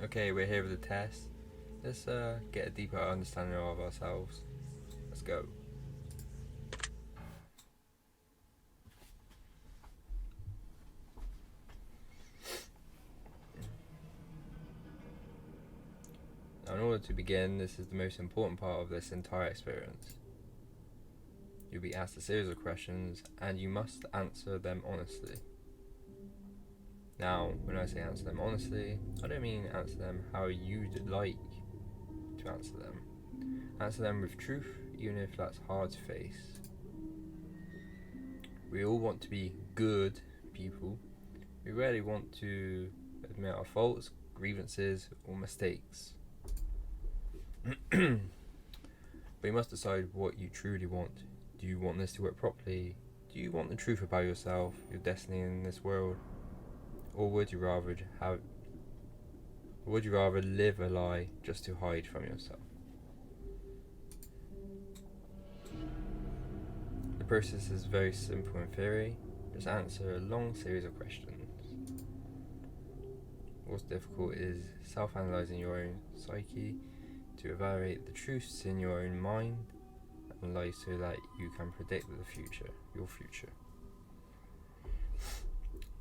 Okay, we're here with the test. Let's get a deeper understanding of ourselves. Let's go. Now, in order to begin, this is the most important part of this entire experience. You'll be asked a series of questions and you must answer them honestly. Now, when I say answer them honestly, I don't mean answer them how you'd like to answer them. Answer them with truth, even if that's hard to face. We all want to be good people. We rarely want to admit our faults, grievances, or mistakes. But you must decide what you truly want. Do you want this to work properly? Do you want the truth about yourself, your destiny in this world? Or would you rather live a lie just to hide from yourself? The process is very simple in theory. Just answer a long series of questions. What's difficult is self-analyzing your own psyche to evaluate the truths in your own mind and life so that you can predict your future.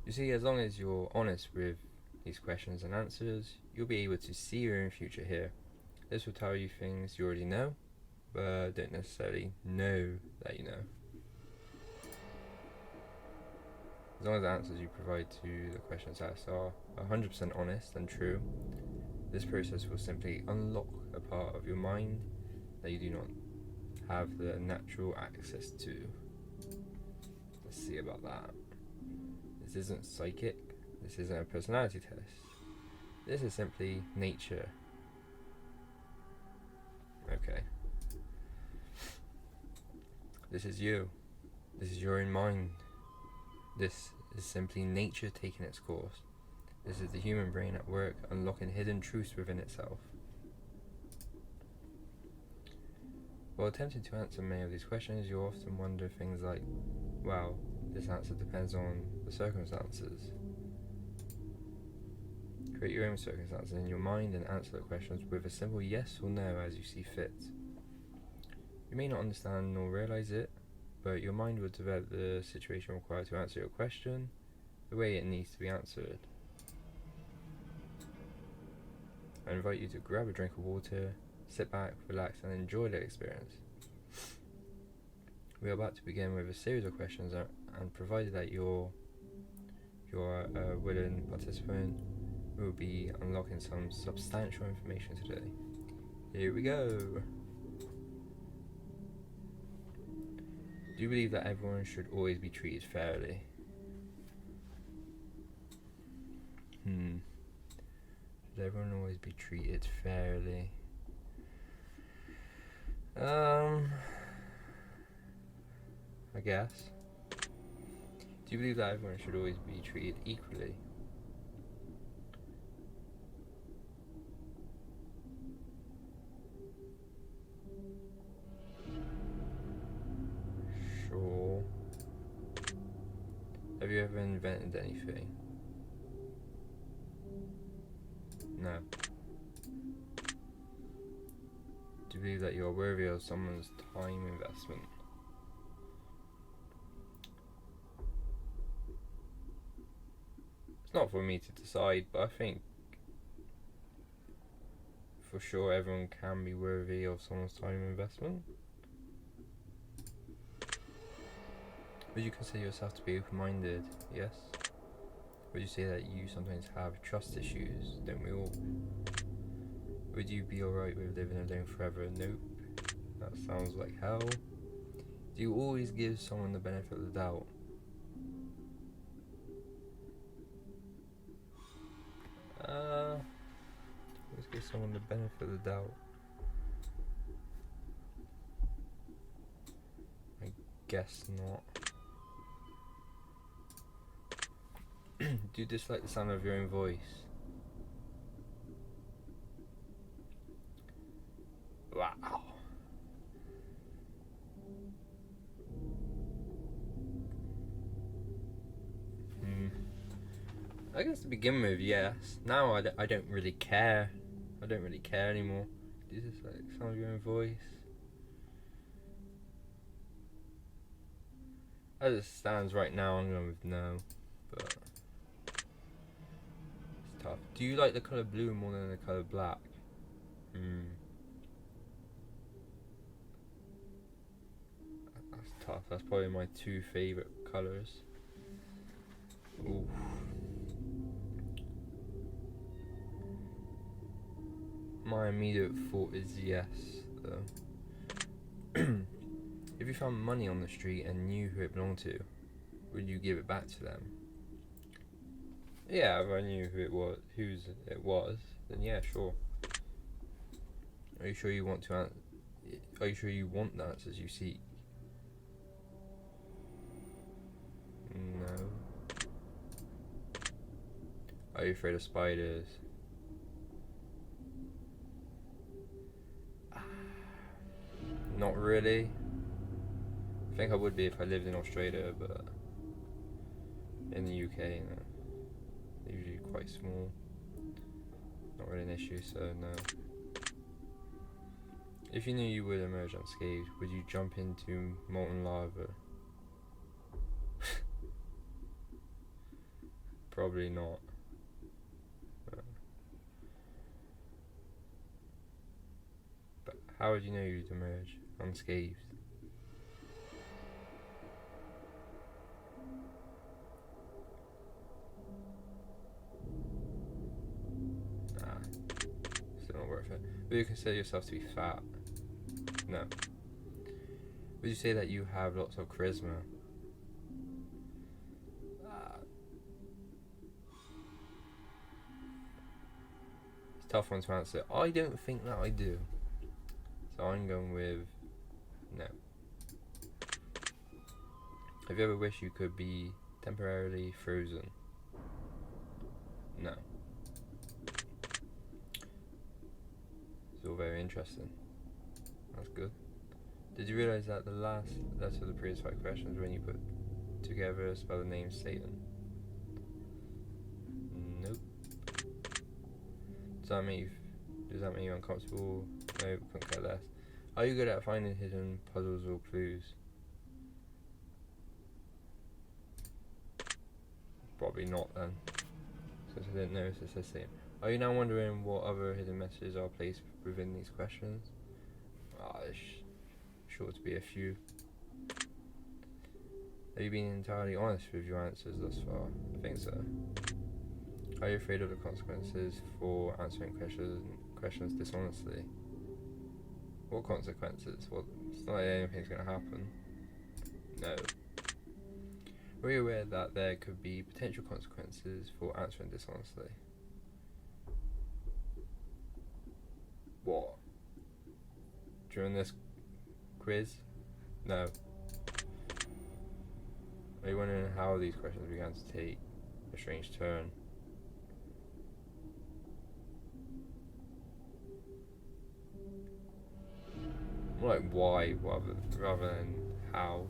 You see, as long as you're honest with these questions and answers, you'll be able to see your own future here. This will tell you things you already know, but don't necessarily know that you know. As long as the answers you provide to the questions asked are 100% honest and true, this process will simply unlock a part of your mind that you do not have the natural access to. Let's see about that. This isn't psychic. This isn't a personality test. This is simply nature. Okay. This is you. This is your own mind. This is simply nature taking its course. This is the human brain at work, unlocking hidden truths within itself. While attempting to answer many of these questions, you'll often wonder things like, wow, this answer depends on the circumstances. Create your own circumstances in your mind and answer the questions with a simple yes or no as you see fit. You may not understand nor realize it, but your mind will develop the situation required to answer your question the way it needs to be answered. I invite you to grab a drink of water, sit back, relax, and enjoy the experience. We are about to begin with a series of questions, and provided that you're a willing participant, we will be unlocking some substantial information today. Here we go. Do you believe that everyone should always be treated fairly? Should everyone always be treated fairly? I guess. Do you believe that everyone should always be treated equally? Sure. Have you ever invented anything? No. Do you believe that you're worthy of someone's time investment? It's not for me to decide, but I think for sure everyone can be worthy of someone's time investment. Would you consider yourself to be open-minded? Yes. Would you say that you sometimes have trust issues? Don't we all? Would you be alright with living alone forever? Nope. That sounds like hell. Do you always give someone the benefit of the doubt? Always give someone the benefit of the doubt. I guess not. Do you dislike the sound of your own voice? Wow. I guess to begin with, yes. Now I don't really care. I don't really care anymore. Is this like sound of your own voice? As it stands right now, I'm going with no. But it's tough. Do you like the colour blue more than the colour black? That's tough. That's probably my two favourite colours. Ooh. My immediate thought is yes, though. If you found money on the street and knew who it belonged to, would you give it back to them? Yeah, if I knew whose it was, then yeah, sure. Are you sure you want to? Are you sure you want the answers you seek? No. Are you afraid of spiders? Not really. I think I would be if I lived in Australia, but in the UK, you know, they're usually quite small. Not really an issue, so no. If you knew you would emerge unscathed, would you jump into molten lava? Probably not. But how would you know you'd emerge unscathed? Still not worth it. Would you consider yourself to be fat? No. Would you say that you have lots of charisma? It's a tough one to answer. I don't think that I do. So I'm going with no. Have you ever wished you could be temporarily frozen? No. It's all very interesting. That's good. Did you realise that the last letter of the previous 5 questions, when you put together, spell the name Satan? Nope. Does that make you uncomfortable? Nope, couldn't care less. Are you good at finding hidden puzzles or clues? Probably not then, since I didn't notice it says Satan. Are you now wondering what other hidden messages are placed within these questions? There's sure to be a few. Have you been entirely honest with your answers thus far? I think so. Are you afraid of the consequences for answering questions dishonestly? What consequences? Well, it's not like anything's going to happen. No. Were you aware that there could be potential consequences for answering dishonestly? What? During this quiz? No. Are you wondering how these questions began to take a strange turn? More like why rather than how.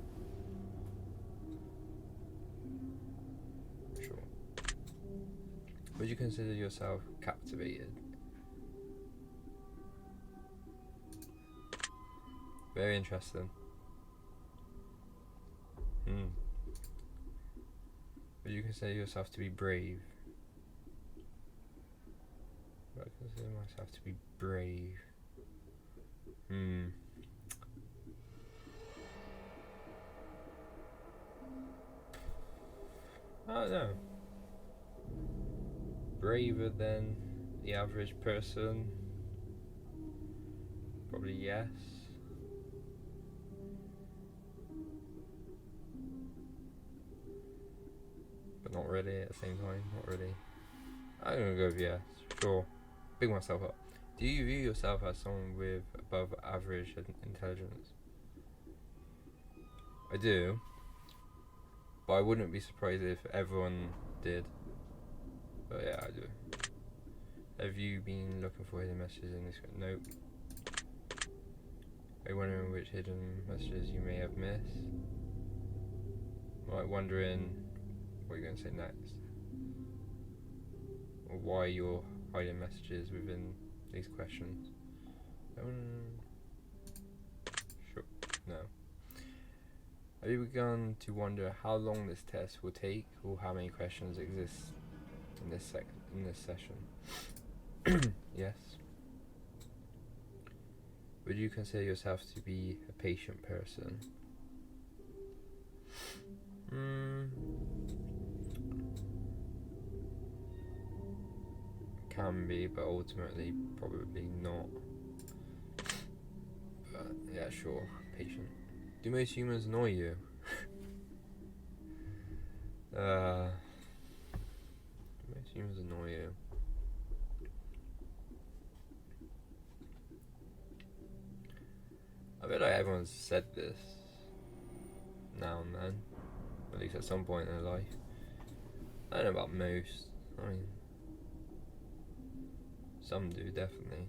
Sure. Would you consider yourself captivated? Very interesting. Would you consider yourself to be brave? Would I consider myself to be brave? I don't know. Braver than the average person? Probably yes. But not really at the same time, not really. I'm gonna go with yes, sure. Big myself up. Do you view yourself as someone with above average intelligence? I do. But I wouldn't be surprised if everyone did. But yeah, I do. Have you been looking for hidden messages in this? Nope. Are you wondering which hidden messages you may have missed? Like wondering what you're going to say next. or why you're hiding messages within these questions. Sure. No. Have you begun to wonder how long this test will take, or how many questions exist in this session? Yes. Would you consider yourself to be a patient person? Can be, but ultimately probably not. But yeah, sure, patient. Do most humans annoy you? Do most humans annoy you? I feel like everyone's said this now and then, at least at some point in their life. I don't know about most. I mean, some do definitely.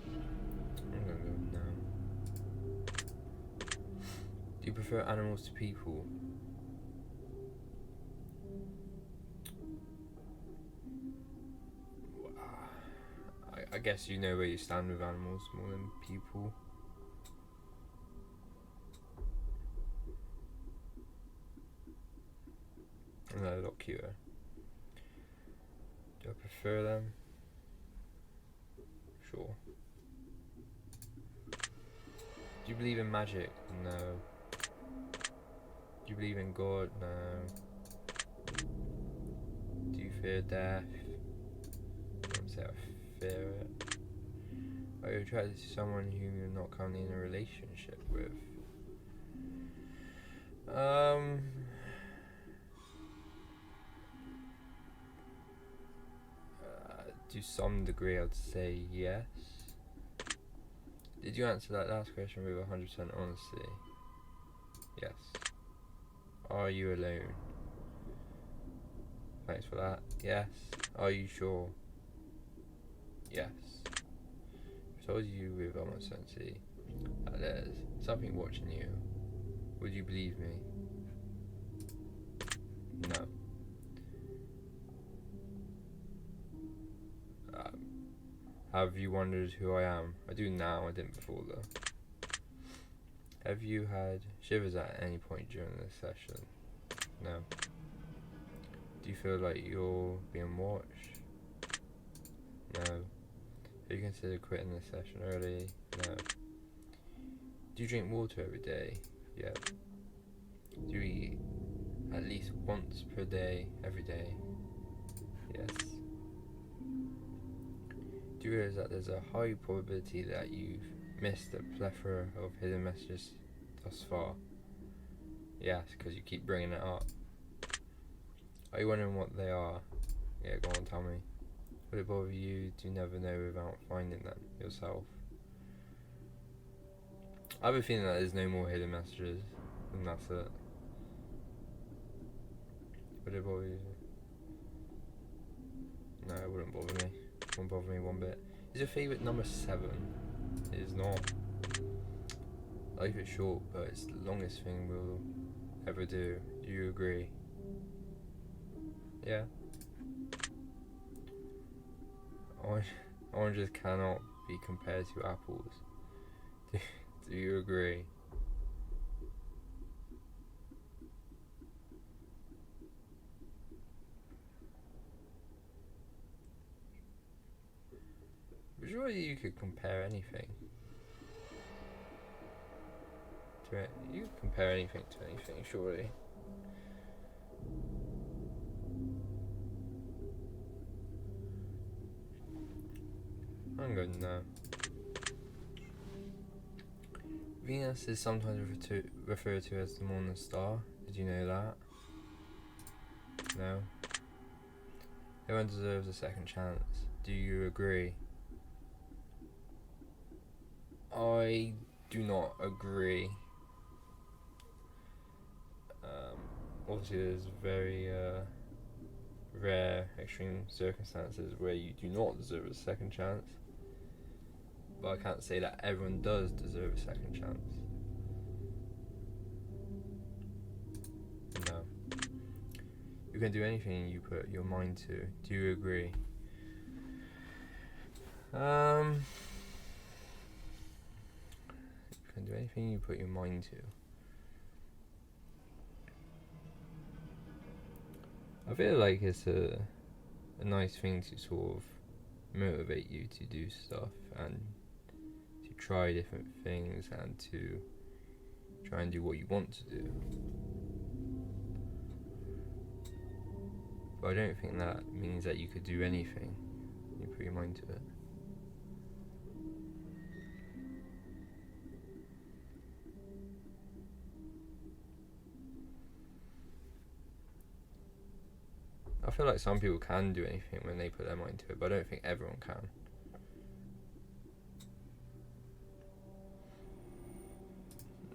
I'm gonna go now. Do you prefer animals to people? I guess you know where you stand with animals more than people. And they're a lot cuter. Do I prefer them? Sure. Do you believe in magic? No. Do you believe in God? No. Do you fear death? I wouldn't say I fear it. Are you attracted to someone who you're not currently in a relationship with? To some degree, I'd say yes. Did you answer that last question with 100% honesty? Yes. Are you alone? Thanks for that. Yes. Are you sure? Yes. I told you with almost certainty that there's something watching you. Would you believe me? No. Have you wondered who I am? I do now, I didn't before though. Have you had shivers at any point during this session? No. Do you feel like you're being watched? No. Have you considered quitting this session early? No. Do you drink water every day? Yep. Do you eat at least once per day, every day? Yes. Do you realize that there's a high probability that you've missed a plethora of hidden messages thus far? Yes, because you keep bringing it up. Are you wondering what they are? Yeah, go on, tell me. Would it bother you to never know without finding them yourself? I have a feeling that there's no more hidden messages, and that's it. Would it bother you? No, it wouldn't bother me. It wouldn't bother me one bit. Is your favourite number 7? It is not. Life is short, but it's the longest thing we'll ever do. Do you agree? Yeah. Oranges cannot be compared to apples. Do you agree? But surely you could compare anything to it. You could compare anything to anything, surely. I'm good now. Venus is sometimes referred to as the morning star. Did you know that? No? Everyone deserves a second chance. Do you agree? I do not agree. Obviously there's very rare extreme circumstances where you do not deserve a second chance, but I can't say that everyone does deserve a second chance. Do You can do anything you put your mind to. Do you agree? You can do anything you put your mind to. I feel like it's a nice thing to sort of motivate you to do stuff and to try different things and to try and do what you want to do. But I don't think that means that you could do anything you put your mind to it. I feel like some people can do anything when they put their mind to it, but I don't think everyone can.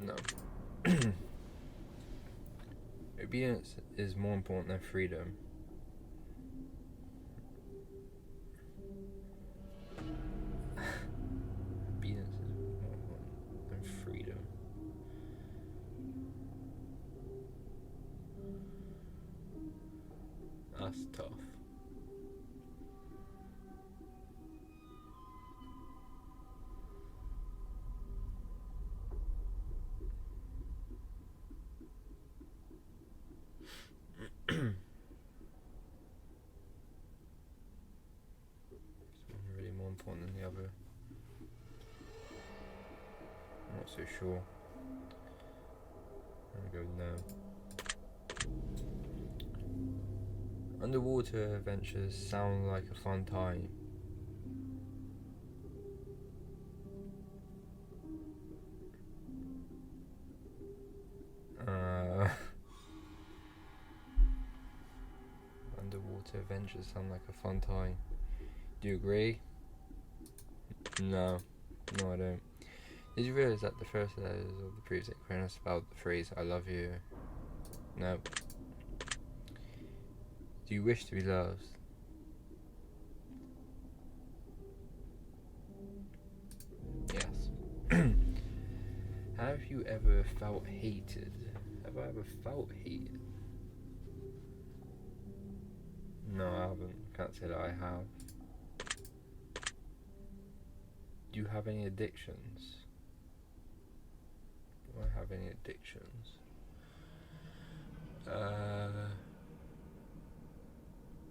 No. Obedience is more important than freedom. Obedience is more important than freedom. That's tough. It's really more important than the other. I'm not so sure. I'm gonna go no. Underwater adventures sound like a fun time. Underwater adventures sound like a fun time. Do you agree? No, I don't. Did you realise that the first letters of the previous acronym spelled the phrase "I love you"? No. Do you wish to be loved? Yes. Have you ever felt hated? Have I ever felt hated? No, I haven't. Can't say that I have. Do you have any addictions? Do I have any addictions?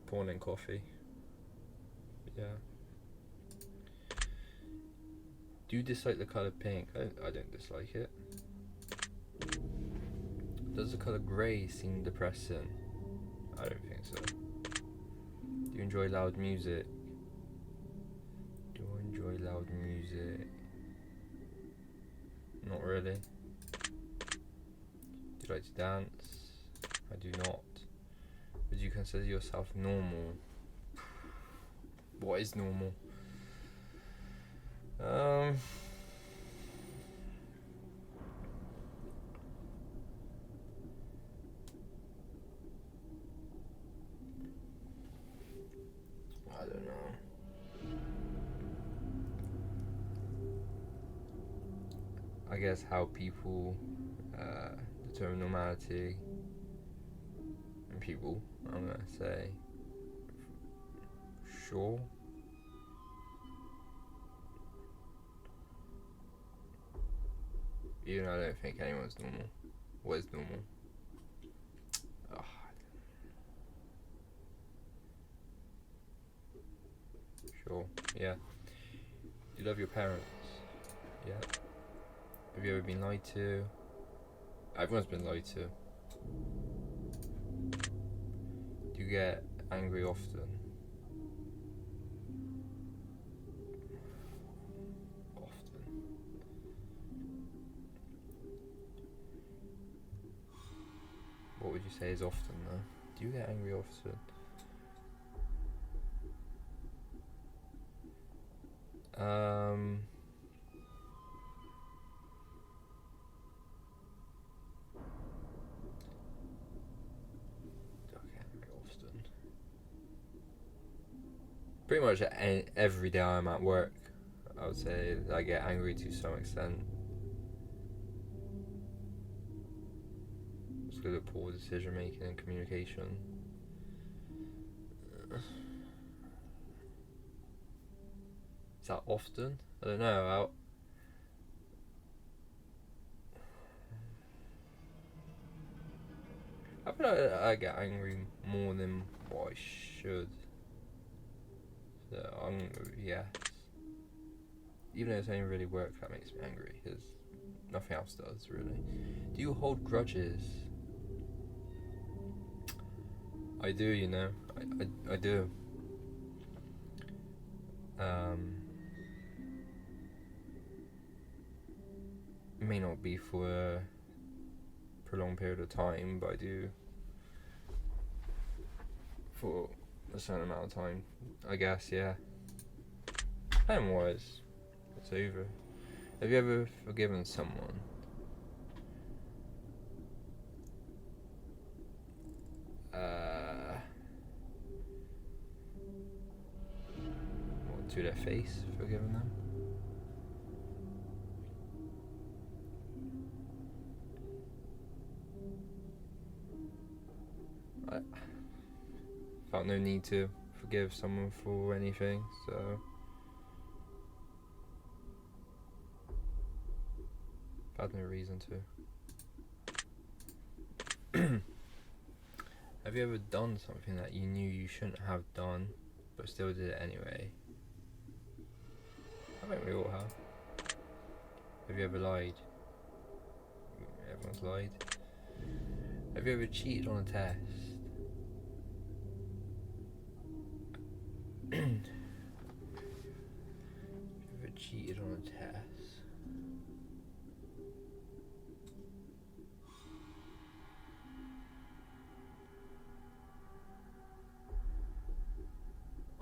Porn and coffee. Yeah. Do you dislike the colour pink? I don't dislike it. Does the colour grey seem depressing? I don't think so. Do you enjoy loud music? Do I enjoy loud music? Not really. Do you like to dance? I do not. Would you consider yourself normal? What is normal? I don't know. I guess how people determine normality. And people, I'm gonna say, sure. Even though I don't think anyone's normal. What is normal? Oh, sure, yeah. Do you love your parents? Yeah. Have you ever been lied to? Everyone's been lied to. Do you get angry often? Often. What would you say is often though? Do you get angry often? Pretty much every day I'm at work, I would say I get angry to some extent. It's good at poor decision making and communication. Is that often? I don't know. I feel like I get angry more than what I should. So I'm gonna go with yes. Even though it's only really work that makes me angry, because nothing else does really. Do you hold grudges? I do, you know. I do. It may not be for a prolonged period of time, but I do for a certain amount of time. I guess, yeah. Time-wise, it's over. Have you ever forgiven someone? What, to their face, forgiven them? I felt no need to forgive someone for anything, so I've had no reason to. Have you ever done something that you knew you shouldn't have done, but still did it anyway? I think we all have. Have you ever lied? Everyone's lied. Have you ever cheated on a test? Have you ever cheated on a test?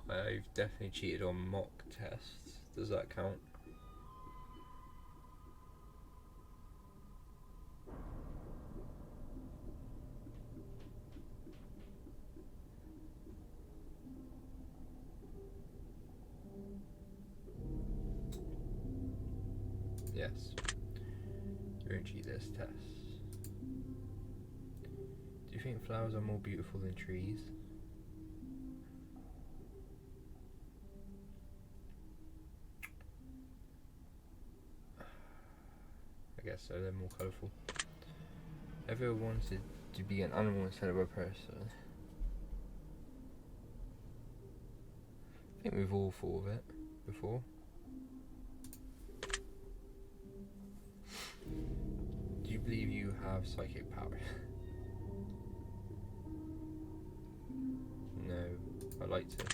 I've definitely cheated on mock tests. Does that count? Yes. You won't cheat this test. Do you think flowers are more beautiful than trees? I guess so, they're more colourful. Have you ever wanted to be an animal instead of a person? I think we've all thought of it before. Do you believe you have psychic powers? No, I'd like to.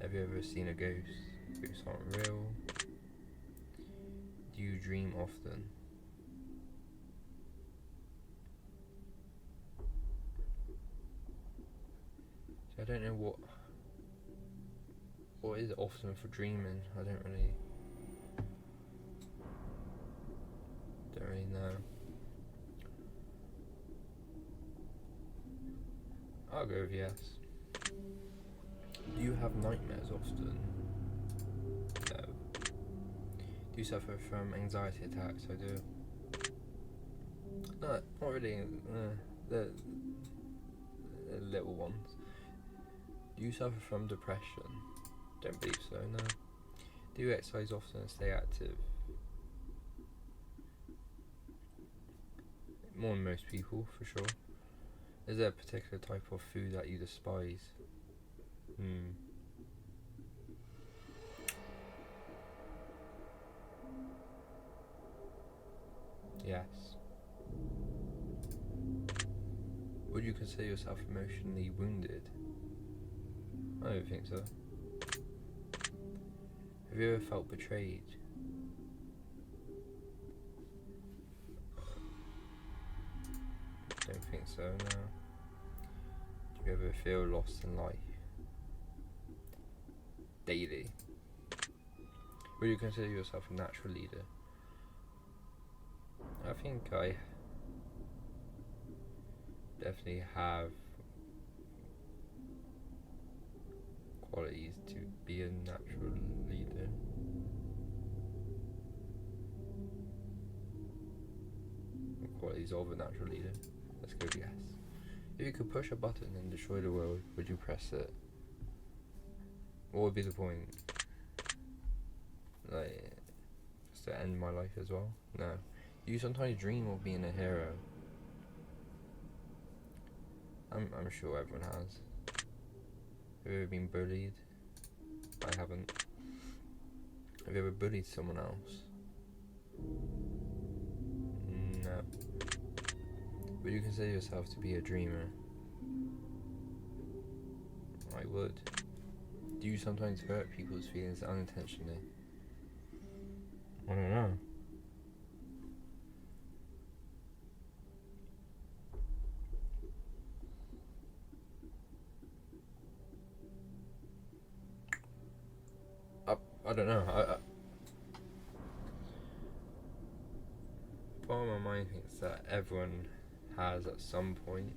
Have you ever seen a ghost? Ghosts aren't real. Do you dream often? So I don't know what is often for dreaming. I don't really know. I'll go with yes. Do you have nightmares often? No. Do you suffer from anxiety attacks? I do. No, not really. The little ones. Do you suffer from depression? Don't believe so, no. Do you exercise often and stay active? More than most people, for sure. Is there a particular type of food that you despise? Yes. Would you consider yourself emotionally wounded? I don't think so. Have you ever felt betrayed? Don't think so, no. Do you ever feel lost in life? Daily. Would you consider yourself a natural leader? I think I definitely have qualities to be a natural leader. Qualities of a natural leader. Let's go with yes. If you could push a button and destroy the world, would you press it? What would be the point? Like, just to end my life as well? No. You sometimes dream of being a hero. I'm sure everyone has. Have you ever been bullied? I haven't. Have you ever bullied someone else? No. Would you consider yourself to be a dreamer? I would. Do you sometimes hurt people's feelings unintentionally? I don't know. I don't know. Part of my mind thinks that everyone has at some point.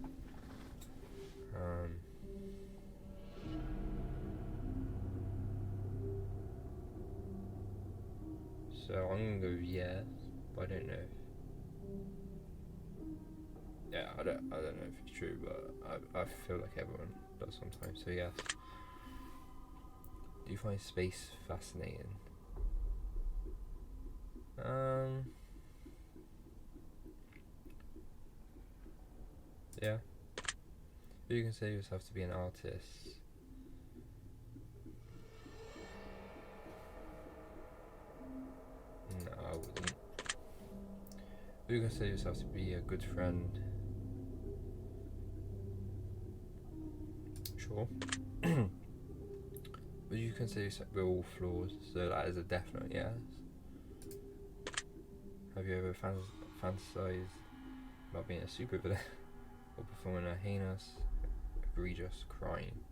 So I'm gonna go yes, but I don't know. I don't know if it's true, but I feel like everyone does sometimes. So yes. Do you find space fascinating? Yeah. Do you consider yourself to be an artist? No, I wouldn't. Do you consider yourself to be a good friend? Sure. Would you consider yourself, we're all flawed, so that is a definite yes. Have you ever fantasized about being a supervillain or performing a heinous, egregious crime?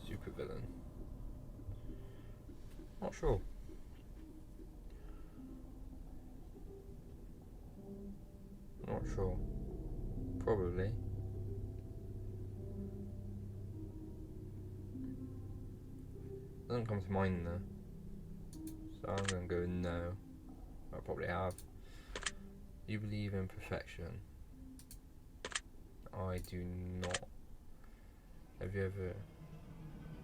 Supervillain. Not sure. Not sure. Probably. Doesn't come to mind though. So I'm gonna go no. I probably have. You believe in perfection? I do not. Have you ever?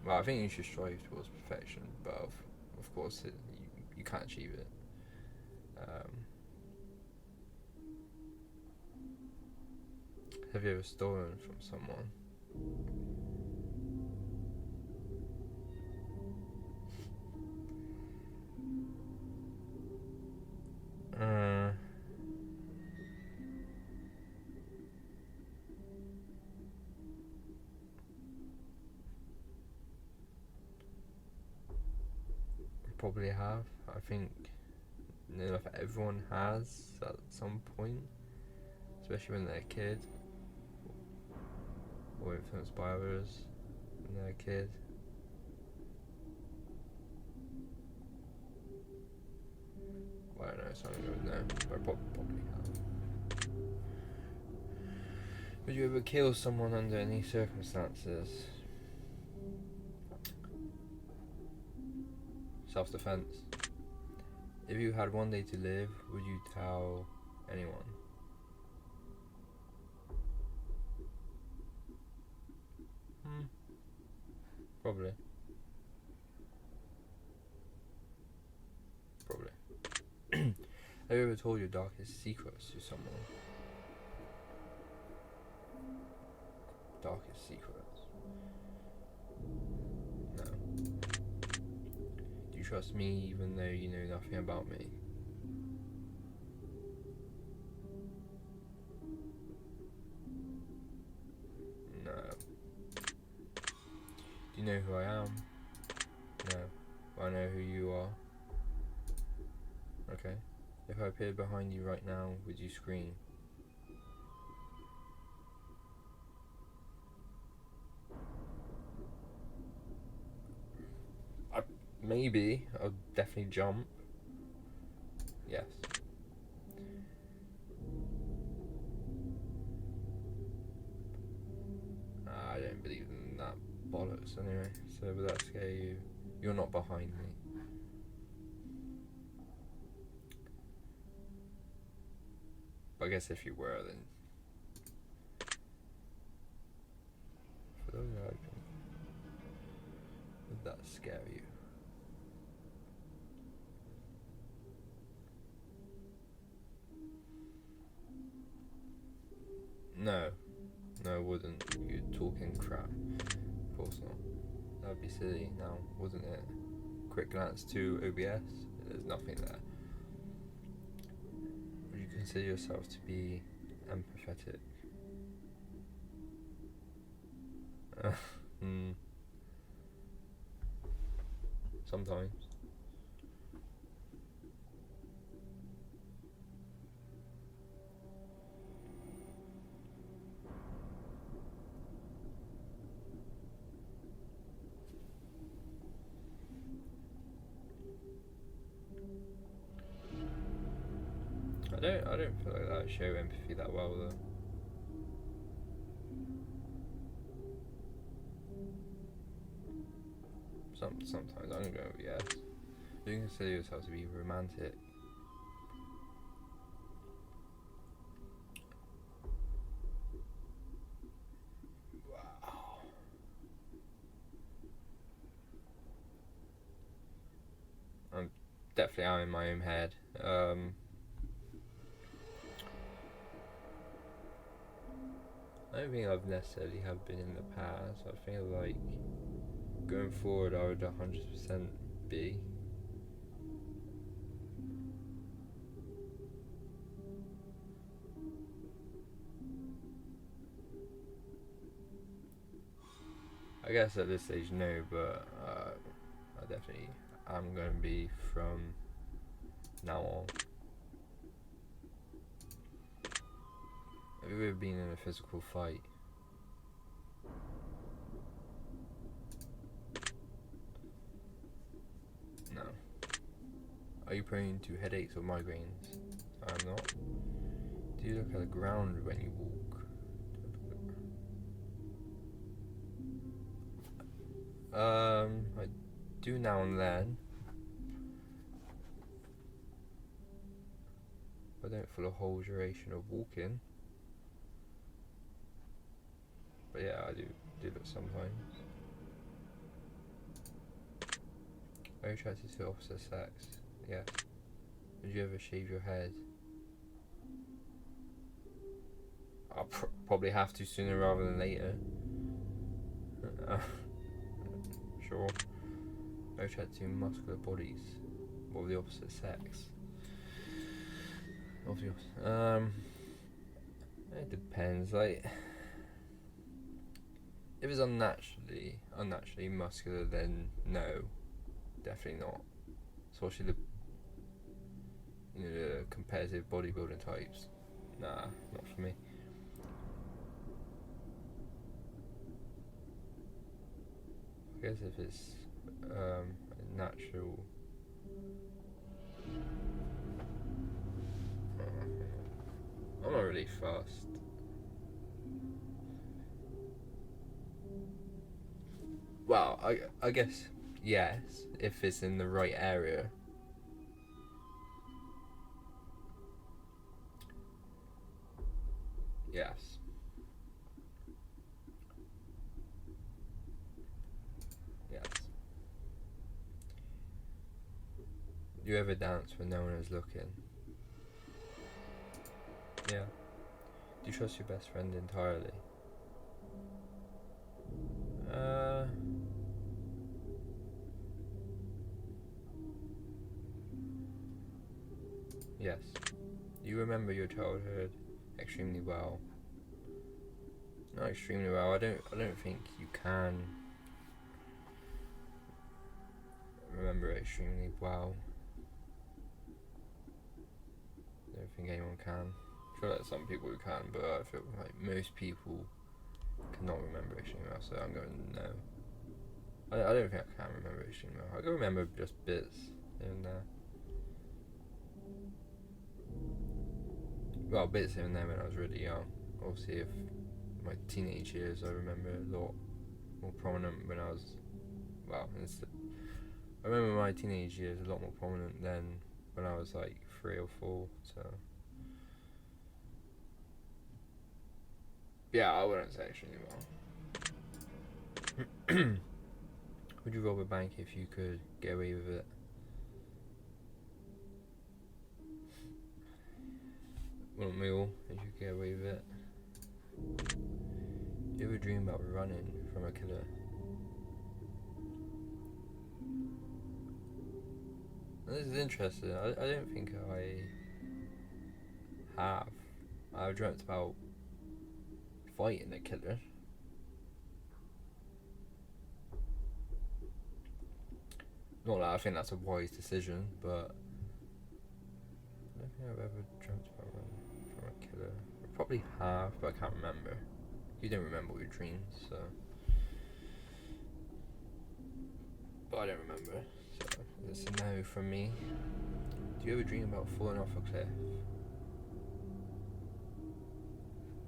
Well, I think you should strive towards perfection, but of course you can't achieve it. Have you ever stolen from someone? Probably have. I think nearly everyone has at some point, especially when they're a kid or influenced by others when they're a kid. Well, I don't know, so I'm gonna go with no, but I probably have. Would you ever kill someone under any circumstances? Self-defense. If you had one day to live, would you tell anyone? Probably. Have you ever told your darkest secrets to someone? Darkest secrets? No. Do you trust me even though you know nothing about me? No. Do you know who I am? No. Well, I know who you are. Okay. If I appeared behind you right now, would you scream? Maybe. I'll definitely jump. Yes. I don't believe in that bollocks anyway. So would that scare you? You're not behind me. I guess if you were, then for those who open, would that scare you? No, it wouldn't. You're talking crap. Of course not. That would be silly now, wouldn't it? Quick glance to OBS, there's nothing there. Would you consider yourself to be empathetic? Sometimes. I don't feel like that I show empathy that well though. Sometimes I'm gonna go with yes. Do you consider yourself to be romantic? Wow. I'm definitely out in my own head. I don't think I've necessarily have been in the past. I feel like going forward I would 100% be. I guess at this stage no, but I definitely am going to be from now on. Have you ever been in a physical fight? No. Are you prone to headaches or migraines? I'm not. Do you look at the ground when you walk? I do now and then. I don't for the whole duration of walking. But yeah, I do it sometimes. Are you attracted to the opposite sex? Yes. Would you ever shave your head? I'll probably have to sooner rather than later. Sure. Are you attracted to muscular bodies? What of the opposite sex? Of the opposite. It depends. Like, if it's unnaturally muscular, then no, definitely not. Especially the competitive bodybuilding types. Nah, not for me. I guess if it's natural. I'm not really fussed. Well, I guess yes, if it's in the right area. Yes. Yes. Do you ever dance when no one is looking? Yeah. Do you trust your best friend entirely? Yes. You remember your childhood extremely well. Not extremely well. I don't think you can remember it extremely well. I don't think anyone can. I'm sure that some people can, but I feel like most people cannot remember extremely well, so I'm going no. I don't think I can remember extremely well. I can remember just bits here and there. Well, bits here and there when I was really young. Obviously, if my teenage years, I remember a lot more prominent when I was, well, I remember my teenage years a lot more prominent than when I was like 3 or 4, so Yeah, I wouldn't say extremely well. Would you rob a bank if you could get away with it? Wouldn't we all if you could get away with it? Do you ever dream about running from a killer? This is interesting. I don't think I have. I've dreamt about fighting a killer. Not that I think that's a wise decision, but I don't think I've ever dreamt about running from a killer. I probably have, but I can't remember. You don't remember your dreams, so. But I don't remember, so it's a no from me. Do you ever dream about falling off a cliff?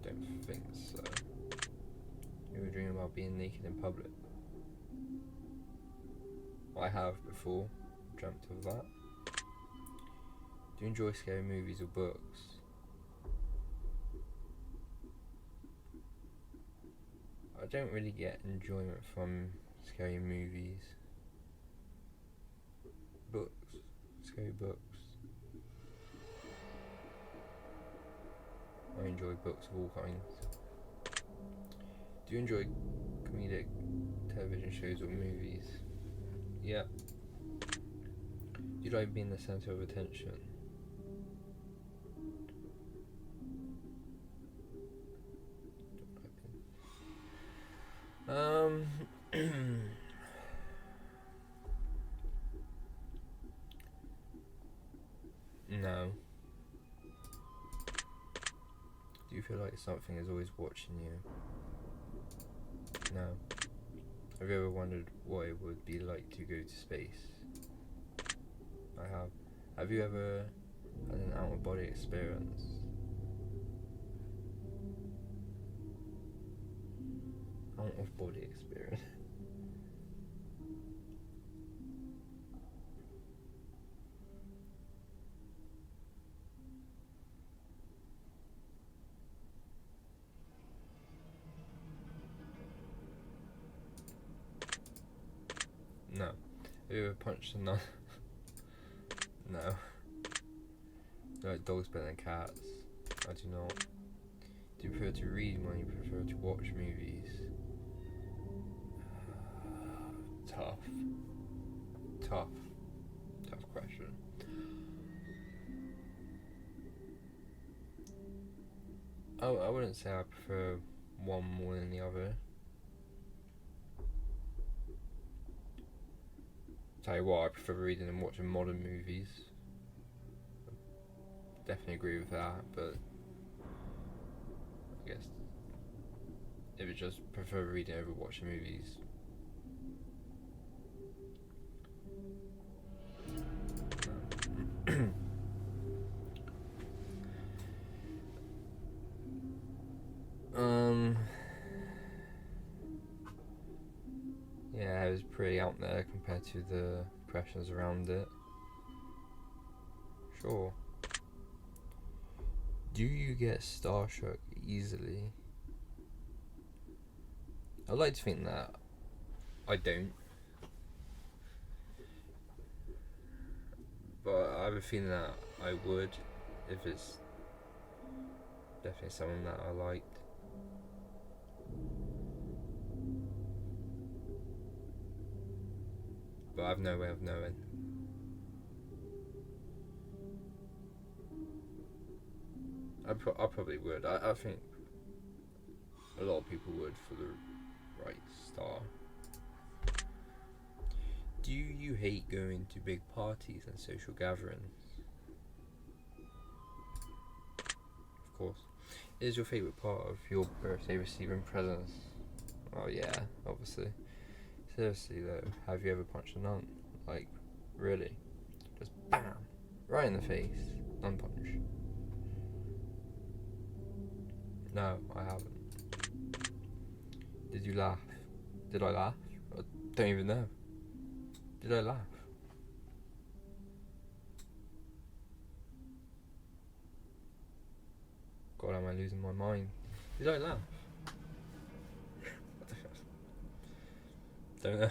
Don't think so. Do you ever dream about being naked in public? I have before dreamt of that. Do you enjoy scary movies or books? I don't really get enjoyment from scary movies. Books. Scary books. I enjoy books of all kinds. Do you enjoy comedic television shows or movies? Yeah. Do you like being the centre of attention? No. Do you feel like something is always watching you? No. Have you ever wondered what it would be like to go to space? I have. Have you ever had an out-of-body experience? Out-of-body experience? No. Have you ever punched a nun? No. You like dogs better than cats? I do not. Do you prefer to read more than you prefer to watch movies? Tough question. I wouldn't say I prefer one more than the other. Tell you what, I prefer reading and watching modern movies. Definitely agree with that, but I guess if it's just prefer reading over watching movies. Yeah, it was pretty out there compared to the questions around it. Sure. Do you get starstruck easily? I'd like to think that I don't. But I have a feeling that I would if it's definitely someone that I liked. But I have no way of knowing. I probably would. I think a lot of people would for the right star. Do you hate going to big parties and social gatherings? Of course. Is your favourite part of your birthday receiving presents? Oh yeah, obviously. Seriously though, have you ever punched a nun? Like, really? Just BAM! Right in the face. Nun punch. No, I haven't. Did you laugh? Did I laugh? I don't even know. Did I laugh? God, am I losing my mind? Did I laugh? Don't know.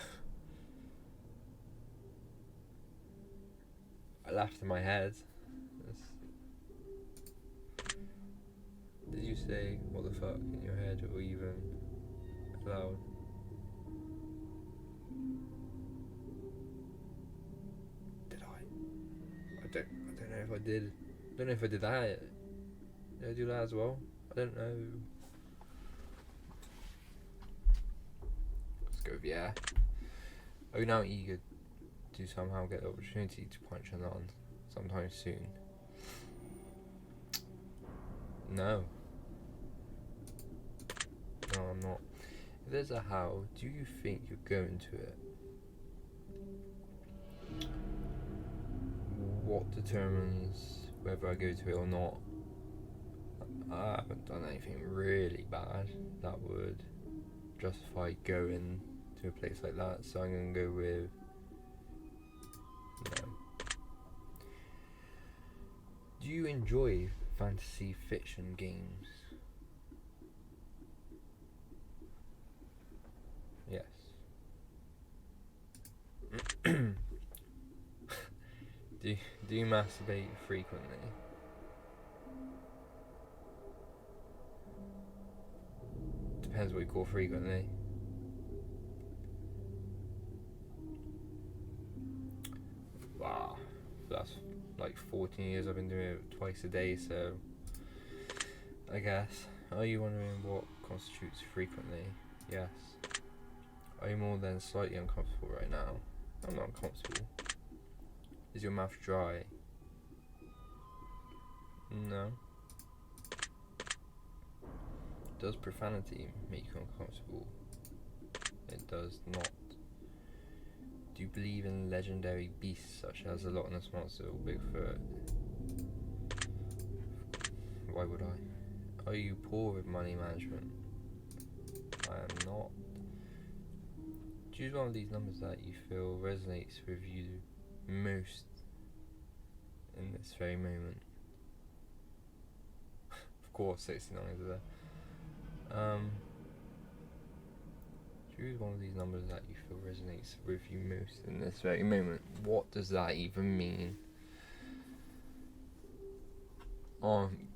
I laughed in my head. Did you say what the fuck in your head or even aloud? Did I? I don't know if I did. I don't know if I did that. Did I do that as well? I don't know. Let's go with yeah. Are you now eager to somehow get the opportunity to punch a nun sometime soon? No. No, I'm not. If there's a how, do you think you're going to it? What determines whether I go to it or not? I haven't done anything really bad that would justify going to a place like that, so I'm going to go with no. Do you enjoy fantasy fiction games? Yes. Do you masturbate frequently? Depends what you call frequently. Wow, that's like 14 years I've been doing it twice a day, so I guess. Are you wondering what constitutes frequently? Yes. Are you more than slightly uncomfortable right now? I'm not uncomfortable. Is your mouth dry? No. Does profanity make you uncomfortable? It does not. Do you believe in legendary beasts such as the Loch Ness Monster or Bigfoot? Why would I? Are you poor with money management? I am not. Choose one of these numbers that you feel resonates with you most in this very moment. Of course, 69 is there. Choose one of these numbers that you feel resonates with you most in this very moment. What does that even mean? I'm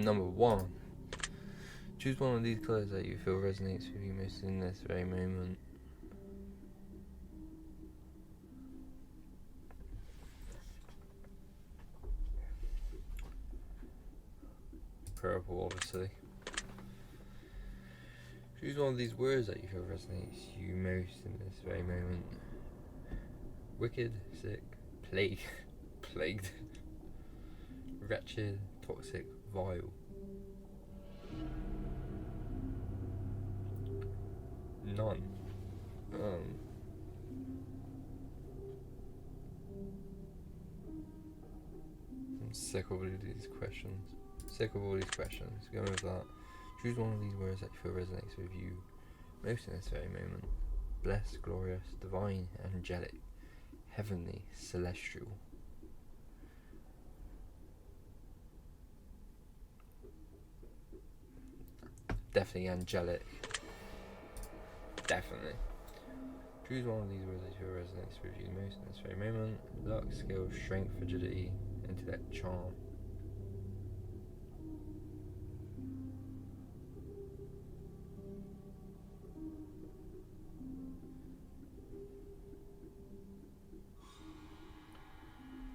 number 1. Choose one of these colours that you feel resonates with you most in this very moment. Purple, obviously. Choose one of these words that you feel resonates you most in this very moment. Wicked, sick, plagued, wretched, toxic, vile. None. I'm sick of all these questions. Go with that. Choose one of these words that you feel resonates with you most in this very moment. Blessed, glorious, divine, angelic, heavenly, celestial. Definitely angelic. Definitely. Choose one of these words that you feel resonates with you most in this very moment. Luck, skill, strength, fragility, intellect, charm.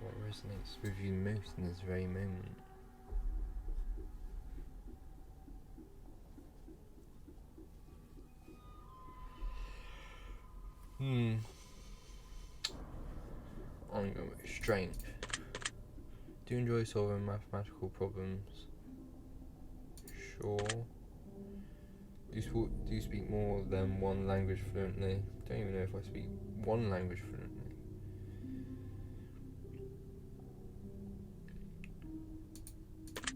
What resonates with you most in this very moment? I'm going with strength. Do you enjoy solving mathematical problems? Sure. Do you speak more than one language fluently? Don't even know if I speak one language fluently.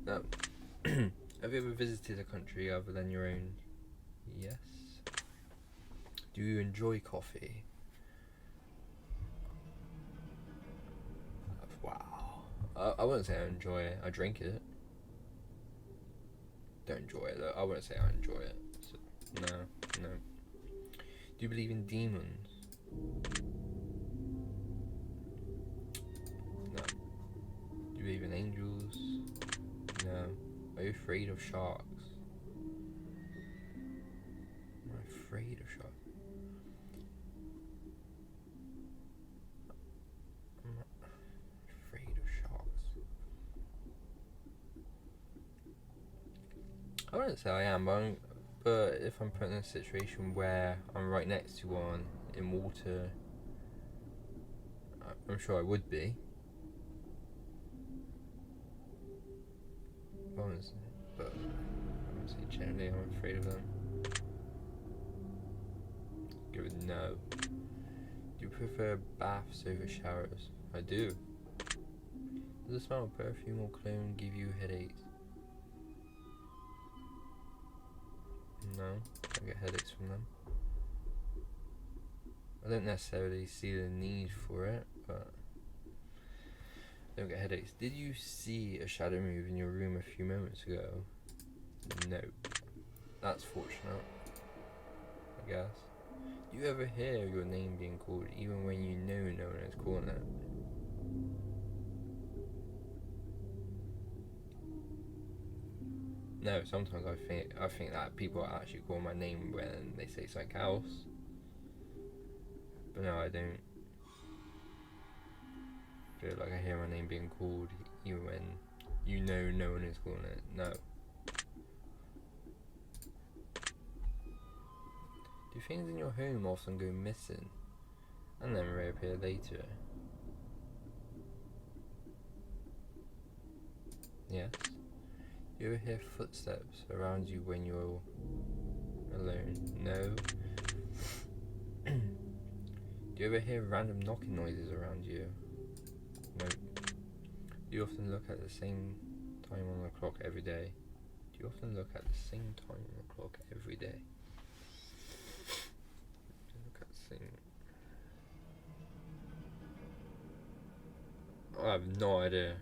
No. Have you ever visited a country other than your own? Yes. Do you enjoy coffee? Wow. I wouldn't say I enjoy it. I drink it. don't enjoy it. Though. I wouldn't say I enjoy it. So, no. Do you believe in demons? No. Do you believe in angels? No. Are you afraid of sharks? I'm afraid of sharks. I'm not afraid of sharks. I wouldn't say I am, but if I'm put in a situation where I'm right next to one in water, I'm sure I would be. But I would say generally I'm afraid of them. Give it no. Do you prefer baths over showers? I do. Does the smell of perfume or cologne give you headaches? No, I get headaches from them. I don't necessarily see the need for it, but I don't get headaches. Did you see a shadow move in your room a few moments ago? No. That's fortunate, I guess. Do you ever hear your name being called even when you know no one is calling it? No, sometimes I think that people are actually calling my name when they say something else. But no, I don't feel like I hear my name being called even when you know no one is calling it. No. Do things in your home often go missing and then reappear later? Yes. Do you ever hear footsteps around you when you're alone? No. Do you ever hear random knocking noises around you? No. Do you often look at the same time on the clock every day? Do you often look at the same time on the clock every day? Look at the same. I have no idea.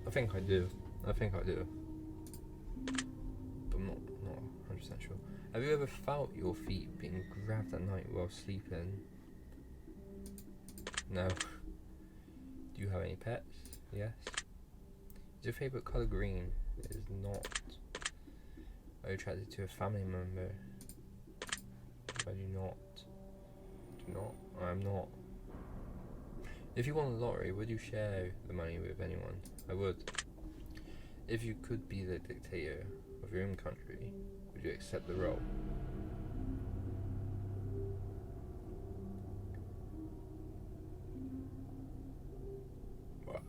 I think I do. But I'm not 100% sure. Have you ever felt your feet being grabbed at night while sleeping? No. Do you have any pets? Yes. Is your favourite colour green? It is not. Are you attracted to a family member? I do not. I am not. If you won the lottery, would you share the money with anyone? I would. If you could be the dictator of your own country, would you accept the role? Wow.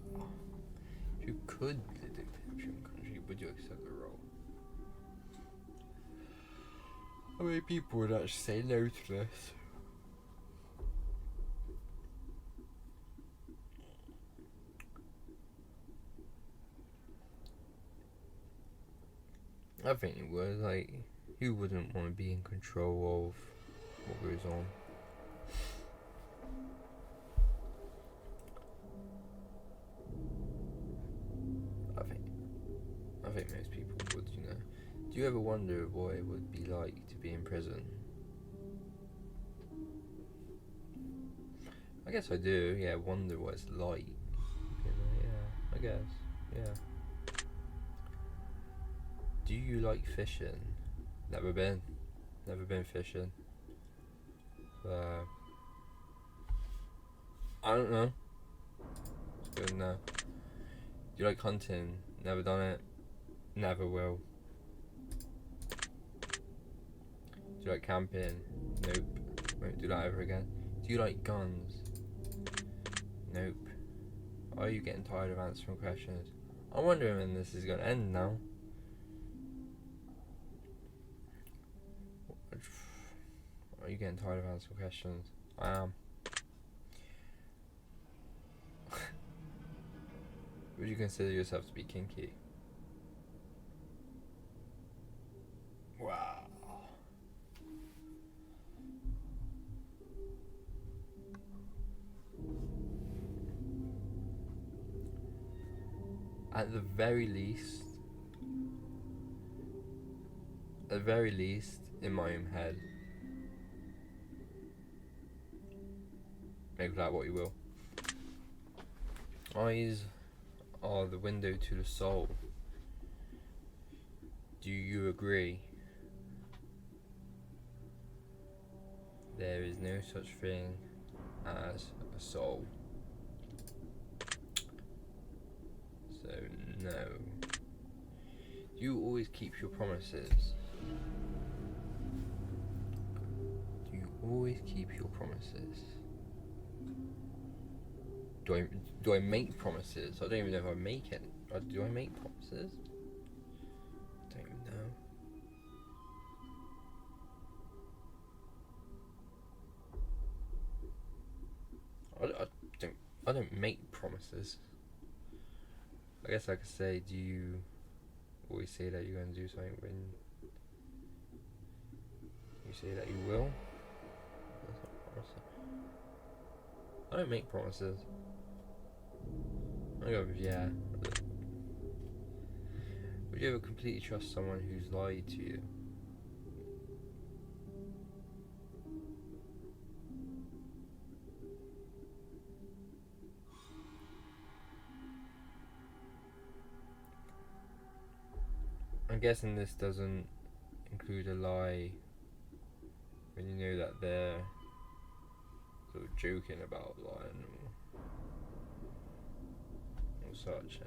If you could be the dictator of your own country, would you accept the role? How many people would actually say no to this? I think it would. Like, who wouldn't want to be in control of what goes on? I think most people would, you know. Do you ever wonder what it would be like to be in prison? I guess I do, yeah, wonder what it's like. You know, yeah, I guess, yeah. Do you like fishing? Never been fishing. I don't know. It's good now. Do you like hunting? Never done it. Never will. Do you like camping? Nope. Won't do that ever again. Do you like guns? Nope. Are you getting tired of answering questions? I'm wondering when this is going to end now. Are you getting tired of answering questions? I am. Would you consider yourself to be kinky? Wow. At the very least, in my own head, make that what you will. Eyes are the window to the soul. Do you agree? There is no such thing as a soul. So, no. Do you always keep your promises? Do you always keep your promises? Do I make promises? I don't even know if I make it. Do I make promises? I don't even know. I don't make promises. I guess I could say, do you always say that you're going to do something when you say that you will? That's not a promise. I don't make promises. I go with yeah. Would you ever completely trust someone who's lied to you? I'm guessing this doesn't include a lie when you know that they're sort of joking about lying or such.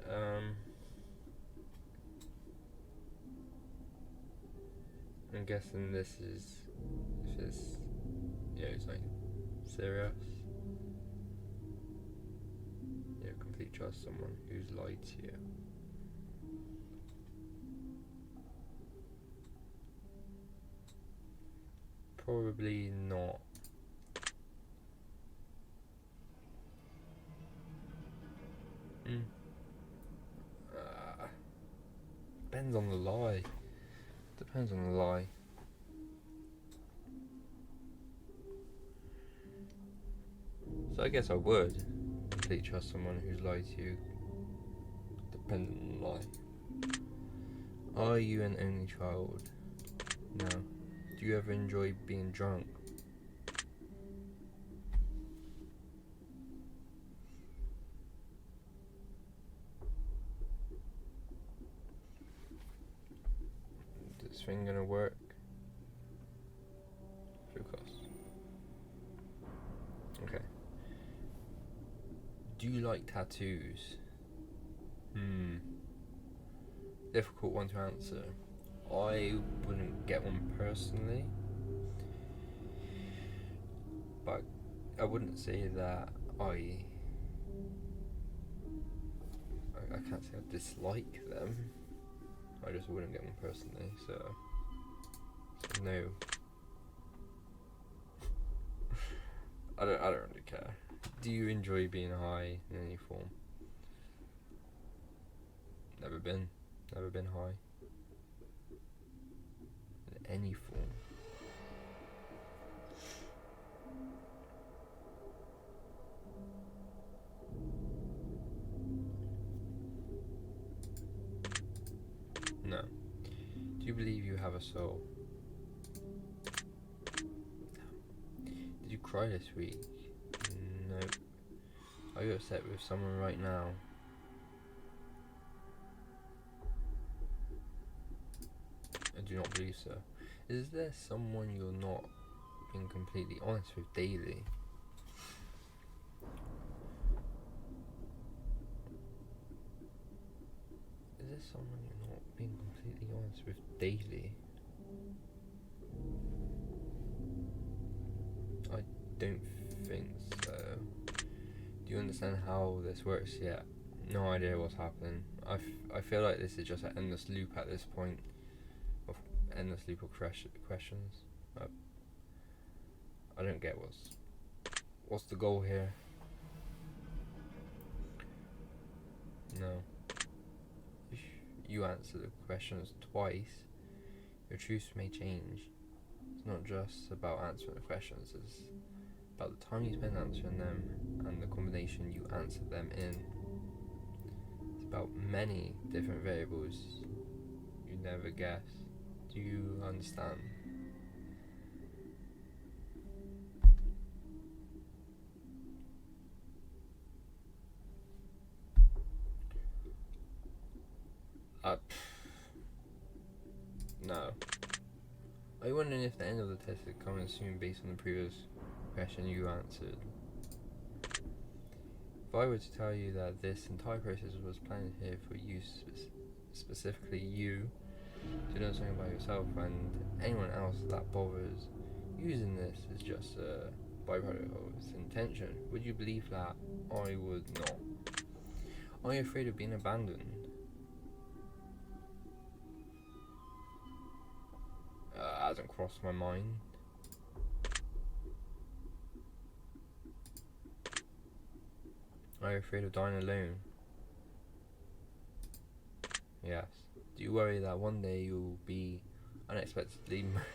I'm guessing this is if it's something serious. Completely trust someone who's lied to you. Probably not. Depends on the lie. Depends on the lie. So I guess I would completely trust someone who's lied to you. Depending on the lie. Are you an only child? No. Do you ever enjoy being drunk? Is this thing gonna work? Focus. Okay. Do you like tattoos? Difficult one to answer. I wouldn't get one personally, but I wouldn't say that I can't say I dislike them. I just wouldn't get one personally, so no. I don't really care. Do you enjoy being high in any form? Never been high in any form. No. Do you believe you have a soul? No. Did you cry this week? No. Are you upset with someone right now? I do not believe so. Is there someone you're not being completely honest with daily? Is there someone you're not being completely honest with daily? I don't think so. Do you understand how this works yet? No idea what's happening. I feel like this is just an endless loop at this point. Endless loop of questions. I don't get what's the goal here. No. If you answer the questions twice, your truths may change. It's not just about answering the questions, it's about the time you spend answering them and the combination you answer them in. It's about many different variables you never guess. Do you understand? No. Are you wondering if the end of the test is coming soon based on the previous question you answered? If I were to tell you that this entire process was planned here for you, specifically you, to know something about yourself, and anyone else that bothers using this is just a byproduct of its intention, would you believe that? I would not. Are you afraid of being abandoned? Hasn't crossed my mind. Are you afraid of dying alone? Yes. Do you worry that one day you'll be unexpectedly murdered?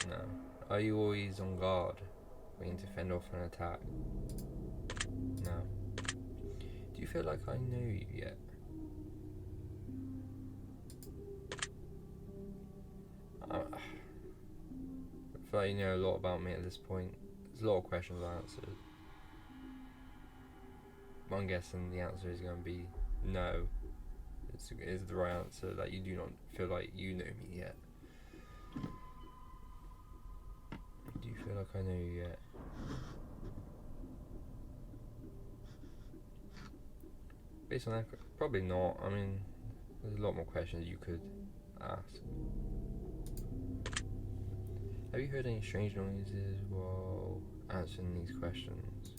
No. Are you always on guard, waiting to fend off an attack? No. Do you feel like I know you yet? I feel like you know a lot about me at this point. There's a lot of questions unanswered. But I'm guessing the answer is going to be no. Is the right answer, that you do not feel like you know me yet. Do you feel like I know you yet? Based on that, probably not. I mean, there's a lot more questions you could ask. Have you heard any strange noises while answering these questions?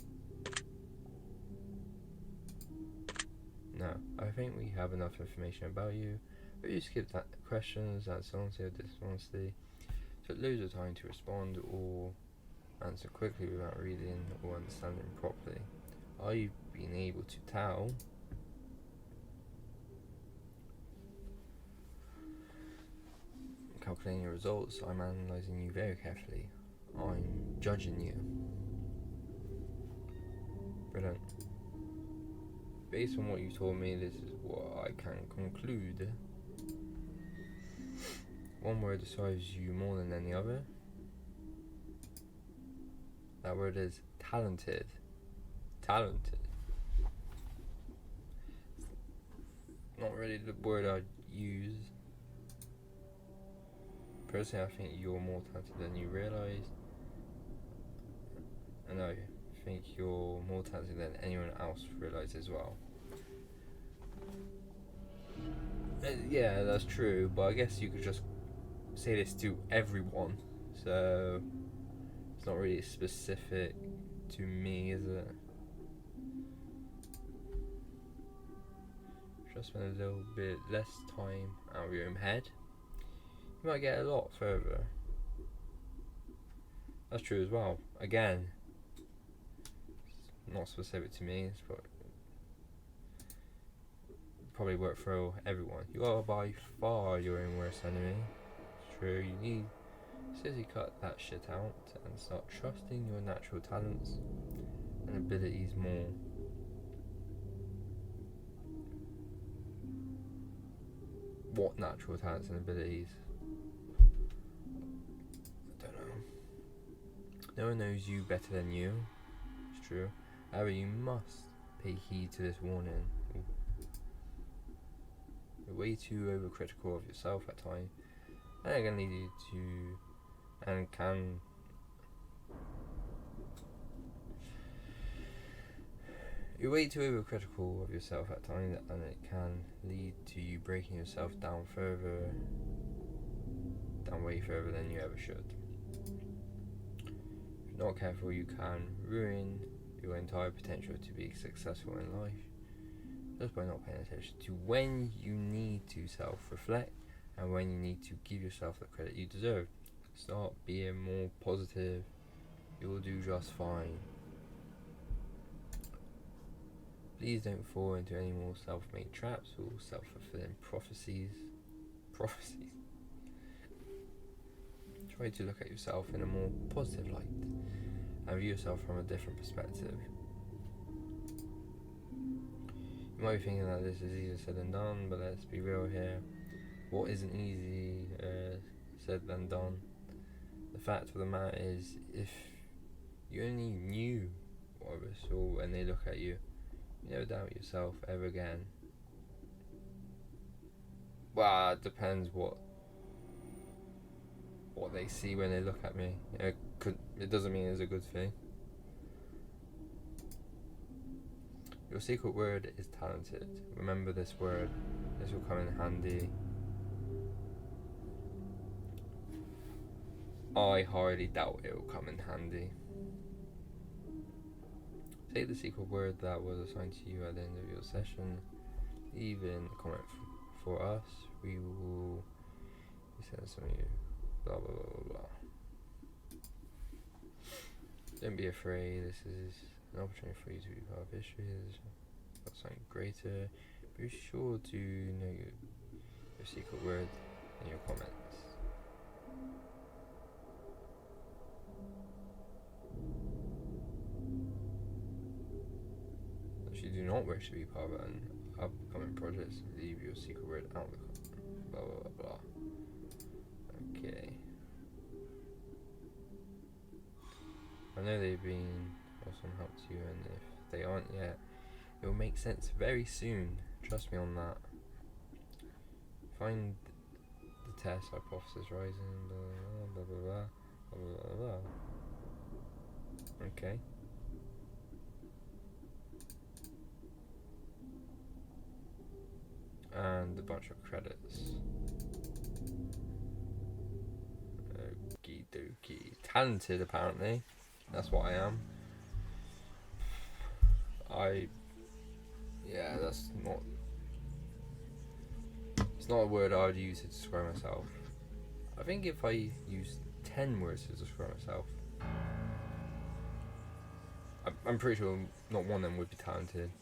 No, I think we have enough information about you, but you skipped that questions, answer honesty or dishonesty, took loads of time to respond or answer quickly without reading or understanding properly. Are you being able to tell? Calculating your results, I'm analysing you very carefully. I'm judging you. Brilliant. Based on what you told me, this is what I can conclude. One word describes you more than any other. That word is talented. Talented. Not really the word I'd use. Personally, I think you're more talented than you realise. And I think you're more talented than anyone else realises as well. Yeah, that's true, but I guess you could just say this to everyone, so it's not really specific to me, is it? Just spend a little bit less time out of your own head, you might get a lot further. That's true as well. Again, not specific to me, but probably work for everyone. You are by far your own worst enemy. It's true, you need to seriously cut that shit out and start trusting your natural talents and abilities more. What natural talents and abilities? I don't know. No one knows you better than you. It's true. However, you must pay heed to this warning. You're way too overcritical of yourself at times, and it can lead you to, and can you're way too overcritical of yourself at times, and it can lead to you breaking yourself down way further than you ever should. If you're not careful, you can ruin your entire potential to be successful in life, just by not paying attention to when you need to self-reflect and when you need to give yourself the credit you deserve. Start being more positive. You will do just fine. Please don't fall into any more self-made traps or self-fulfilling prophecies. Try to look at yourself in a more positive light and view yourself from a different perspective. You might be thinking that this is easier said than done, but let's be real here. What isn't easy said than done? The fact of the matter is, if you only knew what others saw when they look at you, you never doubt yourself ever again. Well, it depends what they see when they look at me. It doesn't mean it's a good thing. Your secret word is talented. Remember this word. This will come in handy. I highly doubt it will come in handy. Take the secret word that was assigned to you at the end of your session. Leave in a comment for us. We will send some of you. Blah blah blah blah blah. Don't be afraid. This is an opportunity for you to be part of history. There's not something greater. Be sure to know your secret word in your comments. If you do not wish to be part of an upcoming project, leave your secret word out of the comment. Blah blah blah blah. Okay. I know they've been of some help to you, and if they aren't yet, it will make sense very soon. Trust me on that. Find the test hypothesis rising, blah blah blah blah blah blah blah. Okay. And a bunch of credits. Okie dokie. Talented, apparently. That's what I am. That's not. It's not a word I would use to describe myself. I think if I used 10 words to describe myself, I'm pretty sure not one of them would be talented.